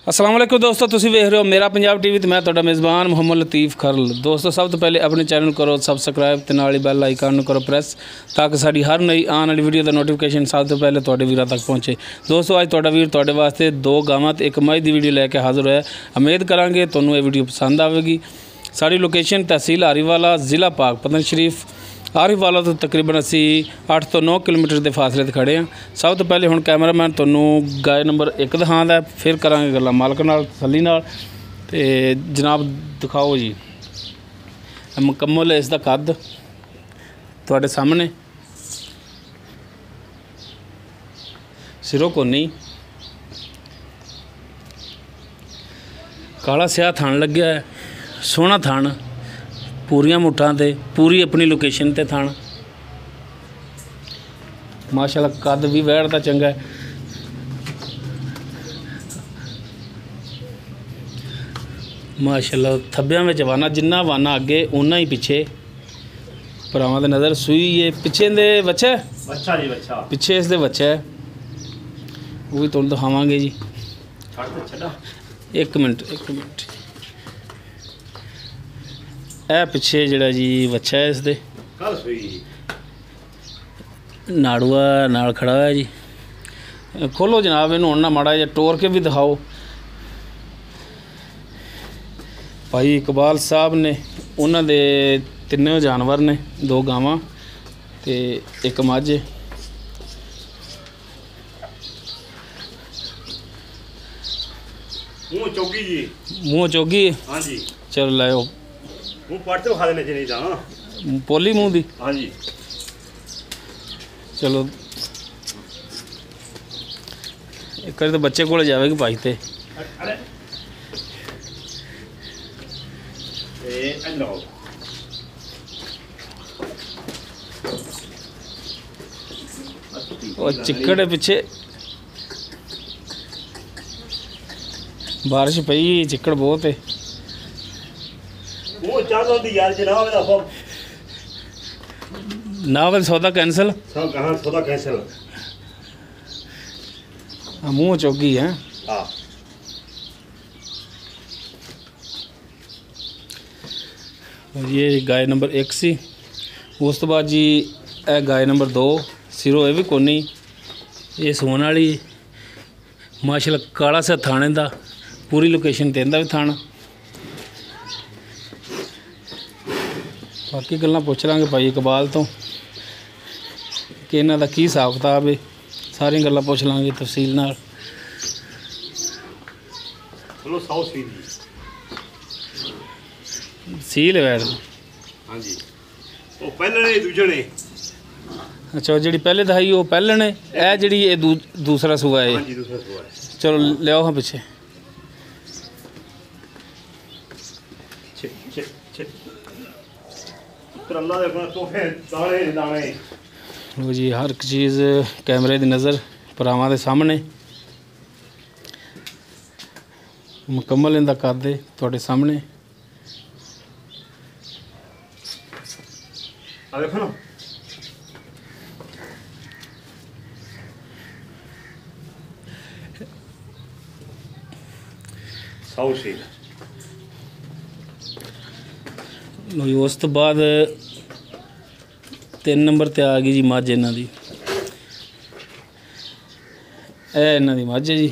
अस्सलाम वालेकुम दोस्तों, तुसीं वेख रहे हो मेरा पंजाब टीवी ते मैं तुहाडा मेज़बान मुहम्मद लतीफ़ खरल। दोस्तों सब तो पहले अपने चैनल करो सबसक्राइब ते नाल ही बैल आइकन नूं करो प्रेस ताकि साडी हर नई आने वाली वीडियो दा नोटिफिकेशन सब तो पहले तुहाडे वीरां तक पहुँचे। दोस्तों अज तुहाडा वीर तुहाडे वास्ते 2 गावां ते 1 मझ दी वीडियो लैके हाज़र होया। उम्मीद करांगे तुहानूं ये वीडियो पसंद आवेगी। साडी लोकेशन तहसील हारीवाला ज़िला पाक पतन शरीफ। हारीवाला तो तकरीबन असी 8 तो 9 किलोमीटर के फासले ते खड़े हाँ। सब तो पहले हुण कैमरामैन तुहानूं गाय नंबर 1 दिखांदा, फिर करांगे गल्लां मालक नाल तसल्ली नाल। ते जनाब दिखाओ जी, मुकम्मल है इसका कद तुहाडे सामने, सिरों कोनी, काला स्याह थान लग्या है, सोहना थान, पूरियां मुठां ते पूरी अपनी लोकेशन ते थान। माशाअल्लाह कद भी वैड़ दा चंगा है। माशाअल्लाह थब्बियां में वाना, जिन्ना वाना अगे उन्ना ही पिछे। भरावां दी नज़र सूई है पिछे दे बच्चा बच्चा जी, बच्चा पिछे इसदे बच्चा है, वो भी तुहानूं दिखावांगे जी। एक मिनट ए पिछे जिहड़ा जी बच्चा है इसदे नाड़ुआ नाल खड़ा है जी। खोलो जनाब इनू ना माड़ा जिहा टोर के भी दिखाओ। भाई इकबाल साहब ने उन्हां दे तिन्ने जानवर ने, 2 गावां ते 1 मझ। मूँह चौगी हाँ जी। चलो लाओ मुँह पड़ते खा देने नहीं जाना पोली मुँह दी हाँ जी। चलो एक तो बच्चे को जाएगी भाई ते और चिक्कड़ पिछे बारिश पई, चिक्कड़ बहुत है। ना सौदा कैंसल, सौदा कैंसल। मुँह चौकी है। ये गाय नंबर 1 सी। उस तो बाद जी ए गाय नंबर 2, सिरों ये भी कोनी, ये सोन वाली। माशाअल्लाह काला सा थाने दा, पूरी लोकेशन ते इंदा भी थाना। बाकी गल्लां पुछ लांगे भाई इकबाल तो कि इन्हां दा की हिसाब किताब है, सारी गल्लां पुछ लांगे तफसील नाल। सील है वैर हाँ जी। वो पहले ने दूजे ने। अच्छा जी पहले दिखाई वो पहले ने, ए जी ये दूसरा सूआ है। हाँ जी दूसरा सूआ है। चलो लियाओ हाँ पिछे। लो जी हर एक चीज़ कैमरे की नज़र भरावां दे सामने, मुकम्मल इनका कद है तुहाडे सामने। देखो ना उस तो बाद 3 नंबर ते आ गई जी मझ इन्हां दी। इन्हां दी मझ जी,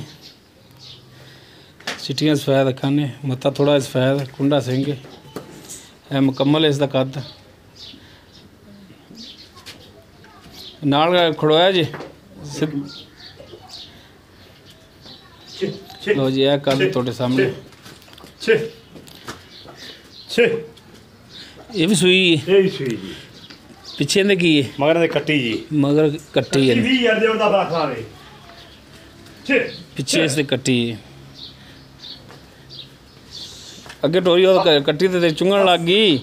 चिट्टियां सफैद अक्खां ने, मत्था थोड़ा सफैद, कुंडा सिंह है, मुकम्मल है इसका कद। नाल खड़ोया जी लो जी यह कद तुहाडे सामने। ये भी सूई है पिछे दे की है मगर कट्टी जी, मगर कट्टी है पिछे इससे कट्टी है। अगे टोरी कट्टी ते चुंगन लग गई।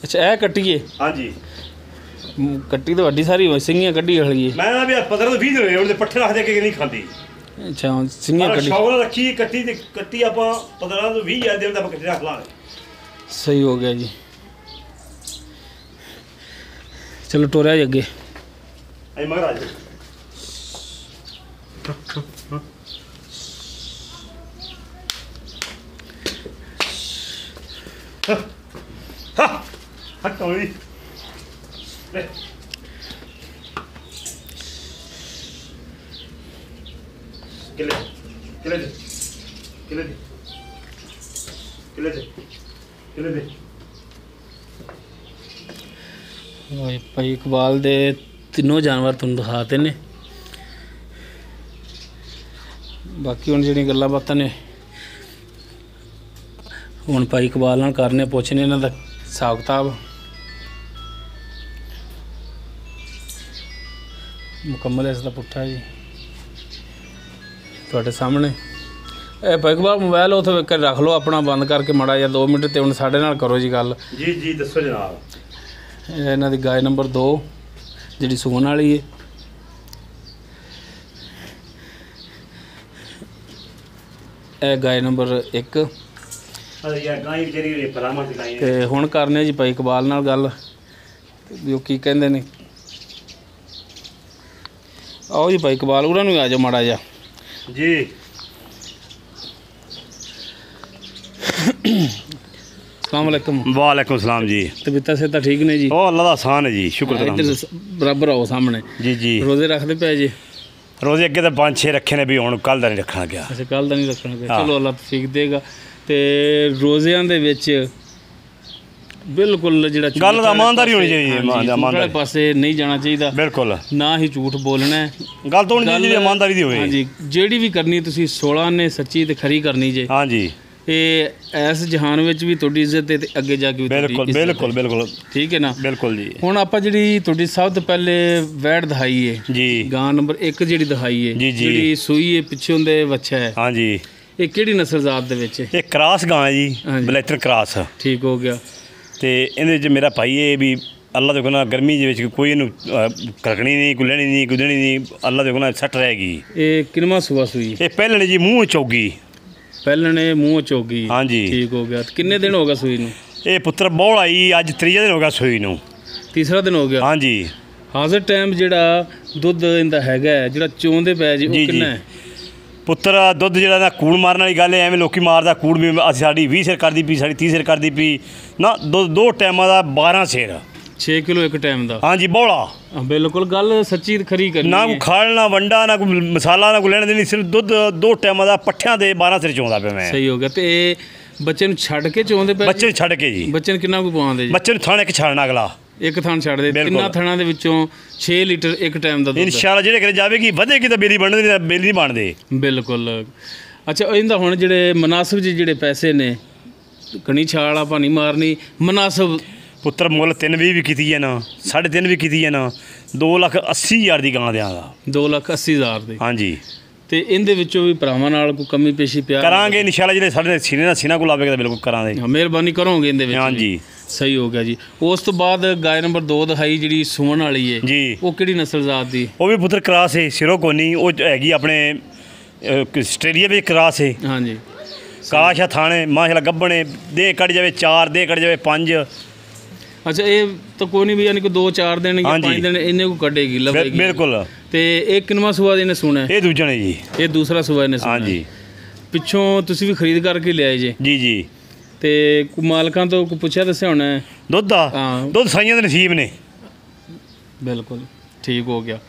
अच्छा ए कट्टी है हाँ जी। कट्टी तो वड्डी सारी सिंगियां कड्डी हली है। मैं भी 15 तो 20 दिन होए पट्ठे रख दे के नहीं खांदी। अच्छा सिंगियां कड्डी शौक रखी कट्टी ते कट्टी आपा 15 तो 20 हज़ार देंदा कट्टी रख ला। सही हो गया जी। चलो टोरिया जी अगे मगर हटो जी किले किले दे किले दे किले दे किले दे भाई इकबाल दे तीनों जानवर तुहानूं दिखाते ने बाकी हुण जिहड़ियां गल्लां बातां ने हुण भाई इकबाल नाल करने पुछने इन्हां दा हिसाब किताब मुकम्मल इसका पुट्ठा जी तुहाडे सामने भाई इकबाल मोबाइल उत्थे कर रख लो अपना बंद करके माड़ा जिहा 2 मिनट ते हुण साडे नाल करो जी गल जी जी दसो जनाब इन्हां दी गाय नंबर 2 जिहड़ी सूण वाली है गाय नंबर 1 ਤੇ ਹੁਣ ਕਰਨੇ ਜੀ ਭਾਈ ਇਕਬਾਲ ਨਾਲ ਗੱਲ ਵੀ ਉਹ ਕੀ ਕਹਿੰਦੇ ਨੇ ਆਓ ਜੀ ਭਾਈ ਇਕਬਾਲ ਉਹਨਾਂ ਨੂੰ ਆ ਜਾਓ ਮਾੜਾ ਜਿਹਾ ਜੀ अस्सलाम वालेकुम वालेकुम सलाम जी तबीयत से ठीक ने जी ओ अल्लाह दा आसान है जी शुक्र इधर बराबर आओ सामने जी जी रोजे रखते पे जी रोजे अगे तो 5-6 रखे ने भी हुण कल दा नहीं रखना गया अच्छा कल दा नहीं रखना गया चलो अल्लाह तौफीक देगा ते रोज़ियां दे विच बिल्कुल जिहड़ा गल दा ईमानदारी होनी चाहिए ईमानदारी पासे नहीं जाना चाहिए बिल्कुल ना ही झूठ बोलना है गल तो होनी चाहिए ईमानदारी दी होवे हां जी जेड़ी भी करनी तुसी 16 ने सच्ची ते खरी करनी जे हां जी इस जहान विच भी तुहाडी इज्जत है ते अगे जाके भी बिल्कुल बिल्कुल बिल्कुल ठीक है ना बिल्कुल जी हुण आपां जिहड़ी तुहाडी सब तो पहले वैड़ दिखाई है जी गां नंबर 1 जिहड़ी दिखाई है जिहड़ी सूई है पिछों दे बच्चा है हां जी ये किहड़ी नस्ल जात दे विच ये क्रॉस गां है जी बलैतर क्रॉस ठीक हो गया ते इहदे विच मेरा भाई है भी अल्लाह दे कोना गर्मी दे विच कोई इहनूं करकनी नहीं कोई लैनी नहीं कोई देनी नहीं अल्लाह दे कोना सट रहेगी ये किनवा सुबह सूई ये पहले जी मूँह चौगी पहले मूँह चौगी हाँ जी ठीक हो गया किन्ने दिन हो गया सूई नूं ये पुत्र बौल आई अज 3 दिन हो गया सूई नूं तीसरा दिन हो गया हाँ जी हाजिर टाइम जिहड़ा दुੱਧ इंदा हैगा जिहड़ा चोंदे पै जी वो किन्ना है पुत्र दुੱਧ ਜਿਹੜਾ ਨਾ ਕੂੜ ਮਾਰਨ ਵਾਲੀ ਗੱਲ ਹੈ ਐਵੇਂ ਲੋਕੀ ਮਾਰਦਾ ਕੂੜ ਵੀ ਸਾਡੀ 20 ਸਿਰ ਕਰਦੀ ਪਈ ਸਾਡੀ 30 ਸਿਰ ਕਰਦੀ ਪਈ ਨਾ ਦੋ ਟਾਈਮਾਂ ਦਾ 12 ਸਿਰ 6 ਕਿਲੋ ਇੱਕ ਟਾਈਮ ਦਾ हाँ जी बौला बिल्कुल गल सच्ची खरी करनी ना कोई खाल ना वंडा ना कोई मसाला ना कोई लेने देनी सिर्फ दुੱਧ 2 ਟਾਈਮਾਂ ਦਾ ਪੱਠਿਆਂ ਦੇ 12 ਸਿਰ ਚੋਂਦਾ ਪਿਆ ਮੈਂ सही हो गया ते ਬੱਚੇ ਨੂੰ ਛੱਡ ਕੇ ਚੋਂਦੇ ਪਏ ਬੱਚੇ ਨੂੰ ਛੱਡ ਕੇ ਜੀ ਬੱਚੇ ਨੂੰ ਕਿੰਨਾ ਕੁ ਪਵਾਉਂਦੇ ਜੀ ਬੱਚੇ ਨੂੰ ਥਾਣੇ ਇੱਕ ਛੱਡਣਾ ਅਗਲਾ ਇੱਕ ਥਾਂ ਛੱਡ ਦੇ ਤਿੰਨਾਂ ਥਾਣਾ ਦੇ ਵਿੱਚੋਂ 6 ਲੀਟਰ ਇੱਕ ਟਾਈਮ ਦਾ ਦੁੱਧ ਇਨਸ਼ਾਅੱਲਾ ਜਿਹੜੇ ਕਰੇ ਜਾਵੇਗੀ ਵਧੇਗੀ ਤਾਂ ਬੇਲੀ ਬਣਦੀ ਨਹੀਂ ਬੇਲੀ ਨਹੀਂ ਬਣਦੇ ਬਿਲਕੁਲ ਅੱਛਾ ਇਹਦਾ ਹੁਣ ਜਿਹੜੇ ਮੁਨਾਸਿਬ ਜਿਹੜੇ ਪੈਸੇ ਨੇ ਕਣੀ ਛਾਲ ਆਪਾਂ ਨਹੀਂ ਮਾਰਨੀ ਮੁਨਾਸਿਬ ਪੁੱਤਰ ਮੁੱਲ 320 ਵੀ ਕੀਤੀ ਹੈ ਨਾ 3.5 ਵੀ ਕੀਤੀ ਹੈ ਨਾ 2,80,000 ਦੀ ਗਾਂ ਦਿਆਂਗਾ 2,80,000 ਦੀ ਹਾਂਜੀ ਤੇ ਇਹਦੇ ਵਿੱਚੋਂ ਵੀ ਭਰਾਵਾਂ ਨਾਲ ਕੋਈ ਕਮੀ ਪੇਸ਼ੀ ਪਿਆ ਕਰਾਂਗੇ ਇਨਸ਼ਾਅੱਲਾ ਜਿਹੜੇ ਸਾਡੇ ਸੀਨੇ ਨਾਲ ਸੀਨਾ ਕੋਲ ਆਵੇਗਾ ਤਾਂ ਬਿਲਕੁਲ ਕਰਾਂਗੇ ਮਿਹਰਬਾਨੀ ਕਰੋਗੇ ਇਹਦੇ ਵਿੱਚ ਹਾਂਜੀ ਸਹੀ ਹੋ ਗਿਆ ਜੀ ਉਸ ਤੋਂ ਬਾਅਦ ਗਾय ਨੰਬਰ 2 ਦਿਖਾਈ ਜਿਹੜੀ ਸੂਣ ਵਾਲੀ ਹੈ ਜੀ ਉਹ ਕਿਹੜੀ ਨਸਲ ਜ਼ਾਤ ਦੀ ਉਹ ਵੀ ਪੁੱਤਰ ਕਰਾਸ ਹੈ ਸਿਰੋਂ ਕੋਨੀ ਉਹ ਹੈਗੀ ਆਪਣੇ ਆਸਟ੍ਰੇਲੀਆ ਵਿੱਚ ਕਰਾਸ ਹੈ ਹਾਂਜੀ ਕਾਸ਼ਾ ਥਾਣੇ ਮਾਸ਼ਾਅੱਲਾ ਗੱਬਣੇ ਦੇ ਕੱਢ ਜਾਵੇ 4 ਦੇ ਕੱਢ ਜਾਵੇ 5 ਅੱਛਾ ਇਹ ਤਾਂ ਕੋਈ ਨਹੀਂ ਵੀ ਯਾਨੀ ਕਿ 2-4 ਦਿਨ ਜਾਂ 5 ਦਿਨ ਇੰਨੇ ਕੋ ਕੱਢੇਗੀ ਲਵੇਗੀ ਬਿਲਕੁਲ ਤੇ ਇਹ ਕਿੰਨਵਾਂ ਸੂਆ ਇਹਨੇ ਸੁਣਾ ਇਹ ਦੂਜਾ ਨੇ ਜੀ ਇਹ ਦੂਸਰਾ ਸੂਆ ਇਹਨੇ ਸੁਣਾ ਹਾਂਜੀ ਪਿੱਛੋਂ ਤੁਸੀਂ ਵੀ ਖਰੀਦ ਕਰਕੇ ਲਿਆਏ ਜੀ ਜੀ ਜੀ ਤੇ ਮਾਲਕਾਂ ਤੋਂ ਕੋਈ ਪੁੱਛਿਆ ਦੱਸਿਆ ਹੋਣਾ ਦੁੱਧ ਦਾ ਹਾਂ ਦੁੱਧ ਸਾਈਆਂ ਦੇ ਨਸੀਬ ਨੇ ਬਿਲਕੁਲ ਠੀਕ ਹੋ ਗਿਆ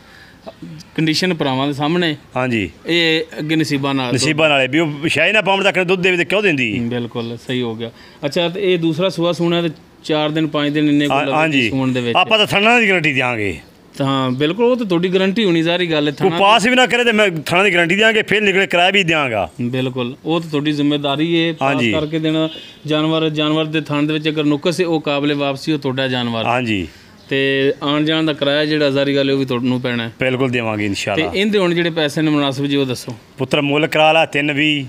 ਕੰਡੀਸ਼ਨ ਭਰਾਵਾਂ ਦੇ ਸਾਹਮਣੇ ਹਾਂਜੀ ਇਹ ਅੱਗੇ ਨਸੀਬਾਂ ਨਾਲੇ ਵੀ ਉਹ ਸ਼ਾਇ ਨਾ ਪਾਉਣ ਤੱਕ ਦੁੱਧ ਦੇਵੇ ਤੇ ਕਿਉਂ ਦਿੰਦੀ ਬਿਲਕੁਲ ਸਹੀ ਹੋ ਗਿਆ ਅੱਛਾ ਤੇ ਇਹ ਦੂਸਰਾ ਸੂਆ ਸੁਣਾ ਤੇ 4 ਦਿਨ 5 ਦਿਨ ਇੰਨੇ ਕੋਲ ਹਾਂਜੀ ਸੂਣ ਦੇ ਵਿੱਚ ਆਪਾਂ ਤਾਂ ਥਣਾ ਦੀ ਗਾਰੰਟੀ ਦਿਆਂਗੇ ਹਾਂ ਬਿਲਕੁਲ ਉਹ ਤਾਂ ਤੁਹਾਡੀ ਗਾਰੰਟੀ ਹੋਣੀ ਸਾਰੀ ਗੱਲ ਕੋਈ ਪਾਸ ਵੀ ਨਾ ਕਰੇ ਤੇ ਮੈਂ ਥਣਾ ਦੀ ਗਾਰੰਟੀ ਦਿਆਂਗੇ ਫਿਰ ਨਿਕਲੇ ਕਿਰਾਇਆ ਵੀ ਦਿਆਂਗਾ ਬਿਲਕੁਲ ਉਹ ਤਾਂ ਤੁਹਾਡੀ ਜ਼ਿੰਮੇਵਾਰੀ ਹੈ ਪਾਸ ਕਰਕੇ ਦੇਣਾ ਜਾਨਵਰ ਦੇ ਥਣ ਦੇ ਵਿੱਚ ਅਗਰ ਨੁਕਸ ਹੈ ਉਹ ਕਾਬਲੇ ਵਾਪਸੀ ਉਹ ਤੁਹਾਡਾ ਜਾਨਵਰ ਹਾਂਜੀ ਤੇ ਆਉਣ ਜਾਣ ਦਾ ਕਿਰਾਇਆ ਜਿਹੜਾ ਸਾਰੀ ਗੱਲ ਉਹ ਵੀ ਤੁਹਾਨੂੰ ਪੈਣਾ ਬਿਲਕੁਲ ਦੇਵਾਂਗੇ ਇਨਸ਼ਾਅੱਲਾ ਤੇ ਇਹਦੇ ਹੁਣ ਜਿਹੜੇ ਪੈਸੇ ਨੇ ਮੁਨਾਸਿਬ ਜੀ ਉਹ ਦੱਸੋ ਪੁੱਤਰ ਮੁੱਲ ਕਰਾ ਲਾ 320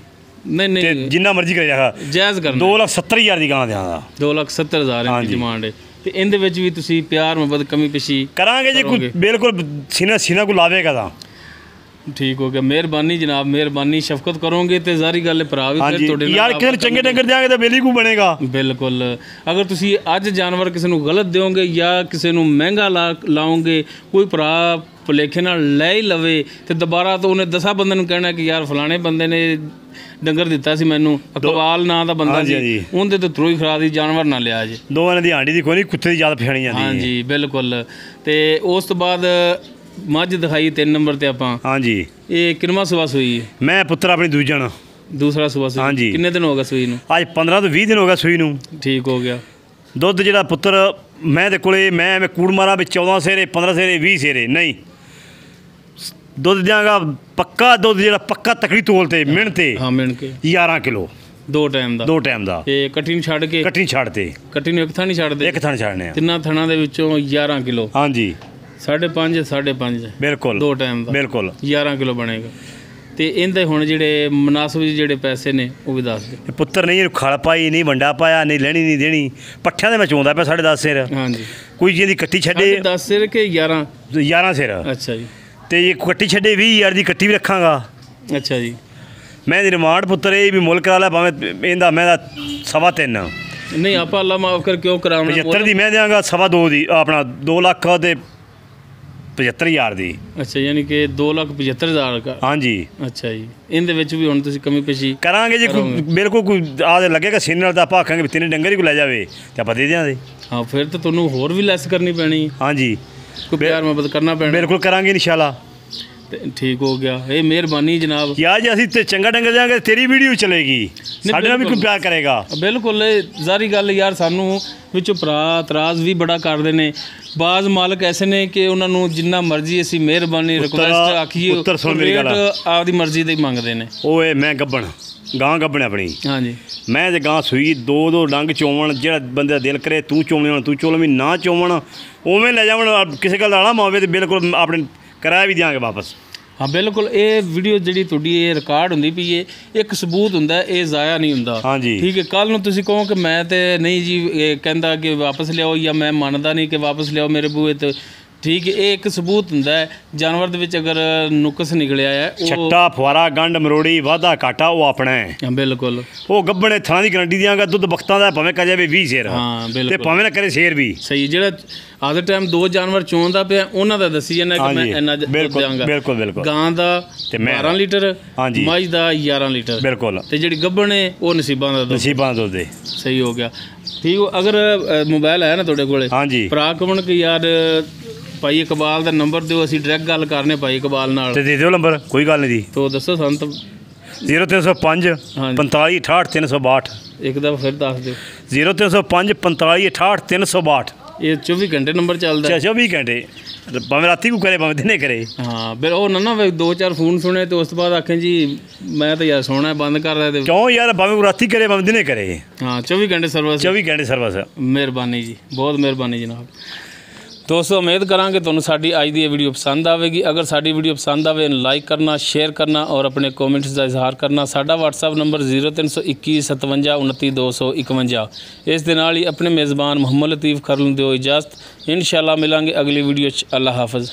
ਨਹੀਂ ਤੇ ਜਿੰਨਾ ਮਰਜ਼ੀ ਕਰੇ ਜਾਗਾ ਜਾਇਜ਼ ਕਰਨਾ 2,70,000 ਦੀ ਗਾਂ ਦਿਆਂਗਾ 2,70,000 ਦੀ ਡਿਮਾਂਡ ਹੈ ਤੇ ਇਹਦੇ ਵਿੱਚ ਵੀ ਤੁਸੀਂ ਪਿਆਰ ਮੁਹੱਬਤ ਕਮੀ ਪੇਸ਼ੀ ਕਰਾਂਗੇ ਜੀ ਕੋਈ ਬਿਲਕੁਲ ਸੀਨਾ ਕੋ ਲਾਵੇਗਾ ਤਾਂ ਠੀਕ ਹੋ ਗਿਆ ਮਿਹਰਬਾਨੀ ਜਨਾਬ ਮਿਹਰਬਾਨੀ ਸ਼ਫਕਤ ਕਰੋਗੇ ਤੇ ਜ਼ਾਰੀ ਗੱਲ ਭਰਾ ਵੀ ਫਿਰ ਤੁਹਾਡੇ ਨਾਲ ਯਾਰ ਕਿਸੇ ਨੂੰ ਚੰਗੇ ਡੰਗਰ ਦਿਆਂਗੇ ਤਾਂ ਬੇਲੀ ਕੋ ਬਣੇਗਾ ਬਿਲਕੁਲ ਅਗਰ ਤੁਸੀਂ ਅੱਜ ਜਾਨਵਰ ਕਿਸੇ ਨੂੰ ਗਲਤ ਦਿਓਗੇ ਜਾਂ ਕਿਸੇ ਨੂੰ ਮਹਿੰਗਾ ਲਾਓਗੇ ਕੋਈ ਭਰਾ ਭੁਲੇਖੇ ਨਾਲ ਲੈ ਹੀ ਲਵੇ ਤੇ ਦੁਬਾਰਾ ਤੋਂ ਉਹਨੇ 10 ਬੰਦੇ ਨੂੰ ਕਹਿਣਾ ਕਿ ਯਾਰ ਫਲਾਣੇ ਬੰਦੇ ਨੇ ਡੰਗਰ ਦਿੱਤਾ ਸੀ ਮੈਨੂੰ, ਇਕਬਾਲ ਨਾਂ ਦਾ ਬੰਦਾ ਸੀ, ਉਹਦੇ ਤੇ ਥਰੂ ਹੀ ਖਰਾ ਦੀ ਜਾਨਵਰ ਨਾ ਲਿਆ ਜੇ। ਦੋਵਾਂ ਦੀ ਆਂਡੀ ਦੀ ਕੋਈ ਨਹੀਂ, ਕੁੱਤੇ ਦੀ ਜ਼ਿਆਦਾ ਪਛਾਣੀ ਜਾਂਦੀ। ਹਾਂਜੀ ਬਿਲਕੁਲ। ਤੇ ਉਸ ਤੋਂ ਬਾਅਦ ਮੱਝ ਦਿਖਾਈ 3 ਨੰਬਰ ਤੇ ਆਪਾਂ। ਹਾਂਜੀ ਇਹ ਕਿੰਨਵਾਂ ਸੂਆ ਸੂਈ? ਮੈਂ ਪੁੱਤਰ ਆਪਣੀ ਦੂਜਣ ਦੂਸਰਾ ਸੂਆ ਸੂਈ। ਹਾਂਜੀ। ਕਿੰਨੇ ਦਿਨ ਹੋ ਗਏ ਸੂਈ ਨੂੰ? ਅੱਜ 15 ਤੋਂ 20 ਦਿਨ ਹੋ ਗਿਆ ਸੂਈ ਨੂੰ। ਠੀਕ ਹੋ ਗਿਆ। ਦੁੱਧ ਜਿਹੜਾ ਪੁੱਤਰ ਮੈਂ ਦੇ ਕੋਲੇ ਮੈਂ ਕੂੜ ਮਾਰਾਂ ਵਿੱਚ 14 ਸੇਰੇ 15 ਸੇਰੇ 20 ਸੇਰੇ ਨਹੀਂ ਦੁੱਧ ਦਿਆਂਗਾ ਪੱਕਾ। ਦੁੱਧ ਜਿਹੜਾ ਪੱਕਾ ਤਕੜੀ ਤੋਲ ਤੇ ਮਿਣ ਤੇ ਹਾਂ ਮਿਣ ਕੇ 11 ਕਿਲੋ 2 ਟਾਈਮ ਦਾ। 2 ਟਾਈਮ ਦਾ। ਤੇ ਕੱਟੀ ਨੂੰ ਛੱਡ ਕੇ? ਕੱਟੀ ਛੱਡ ਤੇ। ਕੱਟੀ ਨੂੰ ਇੱਕ ਥਾਂ ਨਹੀਂ ਛੱਡਦੇ? ਇੱਕ ਥਾਂ ਛੱਡਨੇ ਆ। ਤਿੰਨਾਂ ਥਣਾਂ ਦੇ ਵਿੱਚੋਂ 11 ਕਿਲੋ। ਹਾਂਜੀ 5.5 5.5 ਬਿਲਕੁਲ 2 ਟਾਈਮ ਦਾ ਬਿਲਕੁਲ 11 ਕਿਲੋ ਬਣੇਗਾ। ਤੇ ਇਹਦੇ ਹੁਣ ਜਿਹੜੇ ਮੁਨਾਸਬ ਜਿਹੜੇ ਪੈਸੇ ਨੇ ਉਹ ਵੀ ਦੱਸ ਦੇ। ਪੁੱਤਰ ਨਹੀਂ ਇਹਨੂੰ ਖਲ ਪਾਈ ਨਹੀਂ ਵੰਡਾ ਪਾਇਆ ਨਹੀਂ ਲੈਣੀ ਨਹੀਂ ਦੇਣੀ ਪੱਠਿਆਂ ਦੇ ਮੈਂ ਚੋਂਦਾ ਪਿਆ 10.5 ਸਿਰ। ਹਾਂਜੀ ਕੋਈ ਜਿਹਦੀ ਕੱਟੀ ਛੱਡੇ 10 ਸਿਰ ਕਿ 11 ਸਿਰ। ਅੱਛਾ ਜੀ। ਤੇ ਜੇ ਕੱਟੀ ਛੱਡੇ 20,000 ਦੀ ਕੱਟੀ ਵੀ ਰੱਖਾਂਗਾ। ਅੱਛਾ ਜੀ। ਮੈਂ ਦੀ ਰਿਮਾਂਡ ਪੁੱਤਰ ਇਹ ਵੀ ਮੁੱਲ ਕਰਾ ਲੈ ਭਾਵੇਂ ਇਹਦਾ ਮੈਂ ਦਾ 3.5 ਨਹੀਂ ਆਪਾਂ ਅੱਲਾ ਮਾਫ ਕਰ ਕਿਉਂ ਕਰਾਉਣਾ? 75 ਦੀ ਮੈਂ ਦਿਆਂਗਾ 2.5 ਦੀ ਆਪਣਾ 2 ਲੱਖ ਤੇ 75,000 ਦੀ। ਅੱਛਾ ਯਾਨੀ ਕਿ 2,75,000 ਦਾ। ਹਾਂਜੀ ਅੱਛਾ ਜੀ। ਇਹਦੇ ਵਿੱਚ ਵੀ ਹੁਣ ਤੁਸੀਂ ਕਮੀ ਪੇਸ਼ੀ ਕਰਾਂਗੇ ਜੀ। ਕੋਈ ਬਿਲਕੁਲ ਕੋਈ ਆਦੇ ਲੱਗੇਗਾ ਸੀਨ ਨਾਲ ਤਾਂ ਆਪਾਂ ਆਖਾਂਗੇ ਵੀ 3 ਡੰਗਰ ਹੀ ਕੋ ਲੈ ਜਾਵੇ ਤੇ ਆਪਾਂ ਦੇ ਦਿਆਂਗੇ। ਹਾਂ ਫਿਰ ਤਾਂ ਤੁਹਾਨੂੰ ਹੋਰ ਵੀ ਲੈਸ ਕਰਨੀ ਪੈਣੀ। ਹਾਂਜੀ ਕੋਈ ਪਿਆਰ ਮੁਹੱਬਤ ਕਰਨਾ ਪੈਣਾ। ਬਿਲਕੁਲ ਕਰਾਂਗੇ ਇਨਸ਼ਾਅੱਲਾ। ਤੇ ਠੀਕ ਹੋ ਗਿਆ। ਇਹ ਮਿਹਰਬਾਨੀ ਜਨਾਬ। ਯਾਰ ਜੇ ਅਸੀਂ ਤੇ ਚੰਗਾ ਡੰਗਰ ਜਾਵਾਂਗੇ ਤੇਰੀ ਵੀਡੀਓ ਚਲੇਗੀ, ਸਾਡੇ ਨਾਲ ਵੀ ਕੋਈ ਪਿਆਰ ਕਰੇਗਾ। ਬਿਲਕੁਲ ਜ਼ਾਰੀ ਗੱਲ ਯਾਰ। ਸਾਨੂੰ ਵਿੱਚੋਂ ਭਰਾ ਇਤਰਾਜ਼ ਵੀ ਬੜਾ ਕਰਦੇ ਨੇ। ਬਾਜ਼ ਮਾਲਕ ਐਸੇ ਨੇ ਕਿ ਉਹਨਾਂ ਨੂੰ ਜਿੰਨਾ ਮਰਜ਼ੀ ਅਸੀਂ ਮਿਹਰਬਾਨੀ ਰਿਕੁਐਸਟ ਆਖੀਏ ਆਪਦੀ ਮਰਜ਼ੀ ਦੇ ਹੀ ਮੰਗਦੇ ਨੇ। ਓਏ ਮੈਂ ਗੱਬਣ ਗਾਂ ਗੱਬਣ ਆਪਣੀ। ਹਾਂਜੀ ਮੈਂ ਤੇ ਗਾਂ ਸੂਈ 2 ਡੰਗ ਚੋਵਣ ਜਿਹੜਾ ਬੰਦੇ ਦਾ ਦਿਲ ਕਰੇ ਤੂੰ ਚੋਵਣ ਤੂੰ ਚੋਲ ਵੀ ਨਾ ਚੋਵਣ ਉਵੇਂ ਲੈ ਜਾਵਣ ਕਿਸੇ ਗੱਲ ਦਾ ਆਲਾ ਮਾਵੇ ਤੇ ਬਿਲਕੁਲ ਆਪਣੇ ਕਿਰਾਇਆ ਵੀ ਦਿਆਂਗੇ ਵਾਪਸ। ਹਾਂ ਬਿਲਕੁਲ। ਇਹ ਵੀਡੀਓ ਜਿਹੜੀ ਤੁਹਾਡੀ ਇਹ ਰਿਕਾਰਡ ਹੁੰਦੀ ਪਈ ਇਹ ਇੱਕ ਸਬੂਤ ਹੁੰਦਾ, ਇਹ ਜ਼ਾਇਆ ਨਹੀਂ ਹੁੰਦਾ। ਹਾਂਜੀ ਠੀਕ ਹੈ। ਕੱਲ ਨੂੰ ਤੁਸੀਂ ਕਹੋ ਕਿ ਮੈਂ ਤੇ ਨਹੀਂ ਜੀ ਇਹ ਕਹਿੰਦਾ ਕਿ ਵਾਪਸ ਲਿਆਓ ਜਾਂ ਮੈਂ ਮੰਨਦਾ ਨਹੀਂ ਕਿ ਵਾਪਸ ਲਿਆਓ ਮੇਰੇ ਬੂਹੇ ਤੇ। ਠੀਕ ਹੈ। ਇਹ ਇੱਕ ਸਬੂਤ ਹੁੰਦਾ ਹੈ ਜਾਨਵਰ ਦੇ ਵਿੱਚ ਅਗਰ ਨੁਕਸ ਨਿਕਲਿਆ ਹੈ ਉਹ ਛੱਟਾ ਫੁਆਰਾ ਗੰਢ ਮਰੋੜੀ ਵਾਧਾ ਘਾਟਾ ਉਹ ਆਪਣਾ ਹੈ। ਬਿਲਕੁਲ। ਉਹ ਗੱਬਣੇ ਥਾਂ ਦੀ ਗਰੰਟੀ ਦਿਆਂਗਾ। ਦੁੱਧ ਬਖਤਾਂ ਦਾ ਭਾਵੇਂ ਕਹ ਜਾਵੇ 20 ਸ਼ੇਰ। ਹਾਂ ਬਿਲਕੁਲ। ਤੇ ਭਾਵੇਂ ਨਾ ਕਰੇ ਸ਼ੇਰ ਵੀ ਸਹੀ। ਜਿਹੜਾ ਆਦੇ ਟਾਈਮ 2 ਜਾਨਵਰ ਚੋਂਦਾ ਪਿਆ ਉਹਨਾਂ ਦਾ ਦੱਸੀ ਜਾਂਦਾ ਕਿ ਮੈਂ ਇੰਨਾ ਦਿਆਂਗਾ। ਬਿਲਕੁਲ ਬਿਲਕੁਲ। ਗਾਂ ਦਾ 12 ਲੀਟਰ ਮੱਝ ਦਾ 11 ਲੀਟਰ ਬਿਲਕੁਲ। ਤੇ ਜਿਹੜੀ ਗੱਬਣ ਹੈ ਉਹ ਨਸੀਬਾਂ ਦਾ ਦੁੱਧ। ਨਸੀਬਾਂ ਦਾ ਦੁੱਧ। ਸਹੀ ਹੋ ਗਿਆ। ਠੀਕ। ਅਗਰ ਮੋਬਾਈਲ ਹੈ ਨਾ ਤੁਹਾਡੇ ਕੋਲੇ? ਹਾਂਜੀ। ਭਰਾ ਕਮਣ ਕਿ ਯਾਰ ਭਾਈ ਇਕਬਾਲ ਦਾ ਨੰਬਰ ਦਿਓ, ਅਸੀਂ ਡਾਇਰੈਕਟ ਗੱਲ ਕਰਨੇ ਭਾਈ ਇਕਬਾਲ ਨਾਲ। ਤੇ ਦੇ ਦਿਓ ਨੰਬਰ ਕੋਈ ਗੱਲ ਨਹੀਂ ਜੀ। ਤੋ ਦੱਸੋ ਸਾਨੂੰ ਤਾਂ 0305 45 68 362। ਇੱਕ ਦਫਾ ਫਿਰ ਦੱਸ ਦਿਓ। 0305 45 68 362। ਇਹ 24 ਘੰਟੇ ਨੰਬਰ ਚੱਲਦਾ? 24 ਘੰਟੇ ਭਾਵੇਂ ਰਾਤੀ ਕੋ ਕਰੇ ਭਾਵੇਂ ਦਿਨੇ ਕਰੇ। ਹਾਂ ਫਿਰ ਉਹ ਨਾ 2-4 ਫੋਨ ਸੁਣੇ ਤੇ ਉਸ ਤੋਂ ਬਾਅਦ ਆਖੇ ਜੀ ਮੈਂ ਤਾਂ ਯਾਰ ਸੋਣਾ ਬੰਦ ਕਰ ਰਿਹਾ ਤੇ ਕਿਉਂ ਯਾਰ ਭਾਵੇਂ ਰਾਤੀ ਕਰੇ ਭਾਵੇਂ ਦਿਨੇ ਕਰੇ। ਹਾਂ 24 ਘੰਟੇ ਸਰਵਿਸ। 24 ਘੰਟੇ ਸਰਵਿਸ। ਮਿਹਰਬਾਨੀ ਜੀ, ਬਹੁਤ ਮਿਹਰਬਾਨੀ ਜਨਾਬ। ਦੋਸਤੋ ਉਮੀਦ ਕਰਾਂਗੇ ਤੁਹਾਨੂੰ ਸਾਡੀ ਅੱਜ ਦੀ ਇਹ ਵੀਡੀਓ ਪਸੰਦ ਆਵੇਗੀ। ਅਗਰ ਸਾਡੀ ਵੀਡੀਓ ਪਸੰਦ ਆਵੇ ਲਾਈਕ ਕਰਨਾ, ਸ਼ੇਅਰ ਕਰਨਾ ਔਰ ਆਪਣੇ ਕਮੈਂਟਸ ਦਾ ਇਜ਼ਹਾਰ ਕਰਨਾ। ਸਾਡਾ WhatsApp ਨੰਬਰ 0321 57 29 251। ਇਸ ਦੇ ਨਾਲ ਹੀ ਆਪਣੇ ਮੇਜ਼ਬਾਨ ਮੁਹੰਮਦ ਲਤੀਫ ਖਰਲ ਨੂੰ ਦਿਓ ਇਜਾਜ਼ਤ। ਇਨਸ਼ਾਅੱਲਾ ਮਿਲਾਂਗੇ ਅਗਲੀ ਵੀਡੀਓ 'ਚ। ਅੱਲਾ ਹਾਫਿਜ਼।